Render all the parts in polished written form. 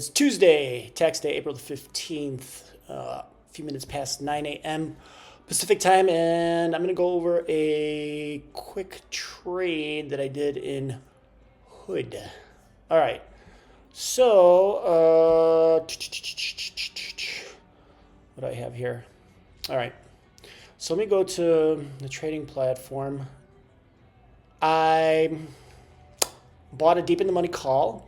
is Tuesday, tax day, April the 15th, a few minutes past 9 a.m. Pacific time, and I'm going to go over a quick trade that I did in Hood. All right, so what do I have here? All right, so let me go to the trading platform. I bought a deep in the money call,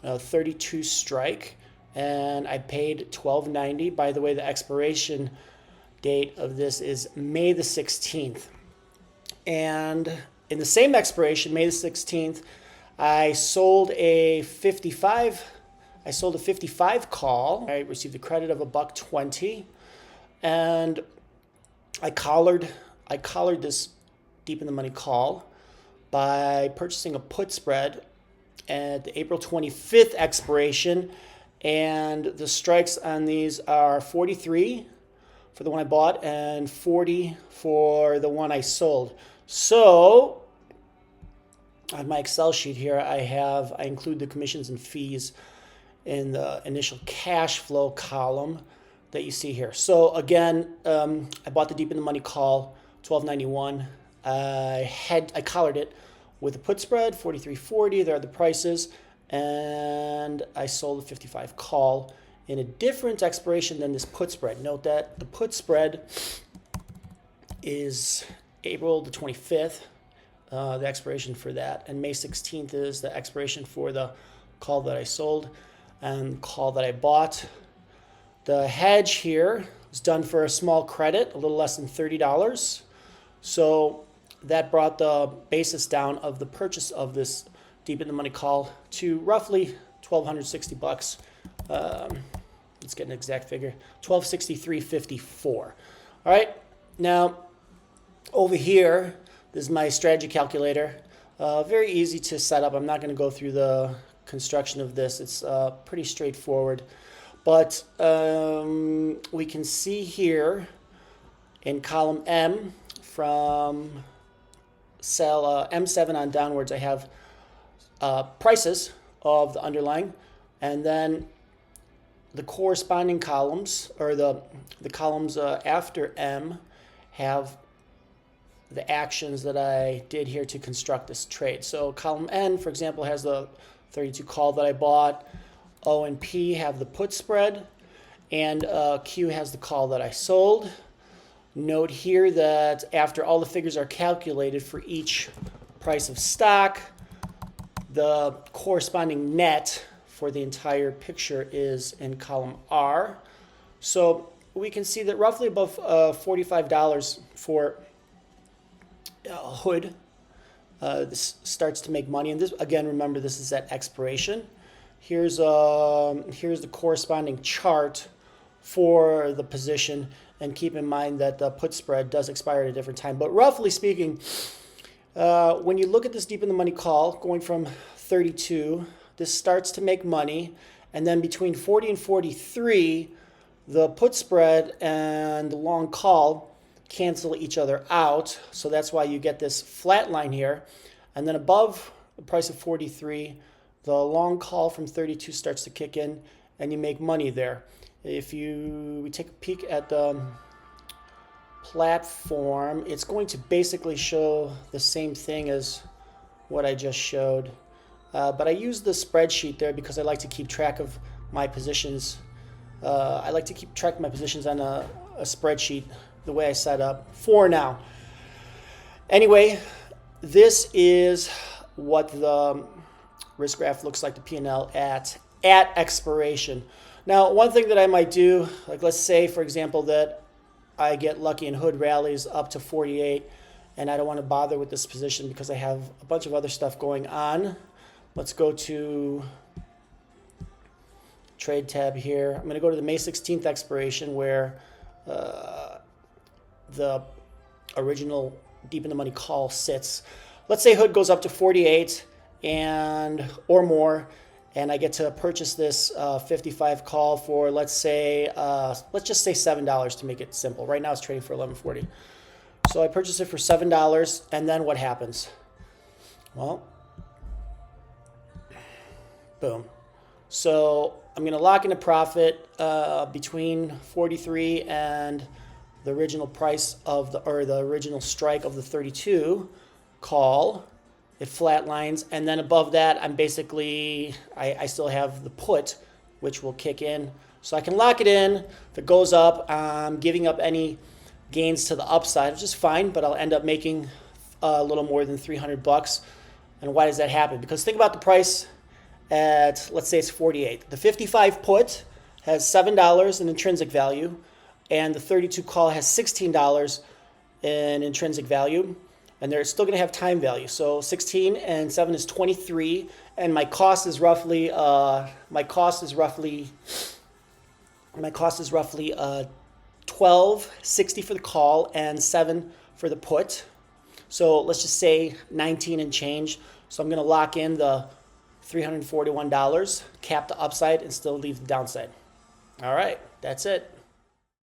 32 strike, and I paid $12.90. By the way, the expiration date of this is May the 16th. And in the same expiration, May the 16th, I sold a 55 call. I received a credit of $1.20, and I collared this deep in the money call by purchasing a put spread at the April 25th expiration, and the strikes on these are 43 for the one I bought and 40 for the one I sold. So on my Excel sheet here, I include the commissions and fees in the initial cash flow column that you see here. So again, I bought the deep in the money call, $12.91. I collared it with a put spread, 43.40. There are the prices, and I sold a 55 call in a different expiration than this put spread. Note that the put spread is April the 25th, the expiration for that, and May 16th is the expiration for the call that I sold and call that I bought. The hedge here was done for a small credit, a little less than $30. So that brought the basis down of the purchase of this deep in the money call to roughly $1,260. Let's get an exact figure, $1,263.54. All right, now over here, this is my strategy calculator. Very easy to set up. I'm not going to go through the construction of this. It's pretty straightforward. But we can see here in column M, from cell M7 on downwards, I have prices of the underlying, and then the corresponding columns, or the columns after M, have the actions that I did here to construct this trade. So column N, for example, has the 32 call that I bought. O and P have the put spread, and Q has the call that I sold. Note here that after all the figures are calculated for each price of stock, the corresponding net for the entire picture is in column R. So we can see that roughly above $45 for Hood, this starts to make money. And this, again, remember, this is at expiration. Here's the corresponding chart for the position, and keep in mind that the put spread does expire at a different time. But roughly speaking, when you look at this deep in the money call going from 32, this starts to make money, and then between 40 and 43, the put spread and the long call cancel each other out. So that's why you get this flat line here, and then above the price of 43, the long call from 32 starts to kick in, and you make money there. If we take a peek at the platform, it's going to basically show the same thing as what I just showed. But I use the spreadsheet there because I like to keep track of my positions. I like to keep track of my positions on a spreadsheet the way I set up for now. Anyway, this is what the risk graph looks like, the P&L at expiration. Now, one thing that I might do, like let's say, for example, that I get lucky and Hood rallies up to 48, and I don't want to bother with this position because I have a bunch of other stuff going on. Let's go to trade tab here. I'm going to go to the May 16th expiration where the original deep in the money call sits. Let's say Hood goes up to 48 or more, and I get to purchase this 55 call for, let's just say $7 to make it simple. Right now it's trading for $11.40. So I purchase it for $7, and then what happens? Well, boom. So I'm going to lock in a profit between 43 and the original price of the original strike of the 32 call. It flatlines, and then above that, I'm basically I still have the put, which will kick in, so I can lock it in. If it goes up, I'm giving up any gains to the upside, which is fine, but I'll end up making a little more than 300 bucks. And why does that happen? Because think about the price at, let's say it's 48. The 55 put has $7 in intrinsic value, and the 32 call has $16 in intrinsic value, and they're still going to have time value. So 16 and 7 is 23, and my cost is roughly $12.60 for the call and $7 for the put. So let's just say 19 and change. So I'm going to lock in the $341, cap the upside, and still leave the downside. All right, that's it.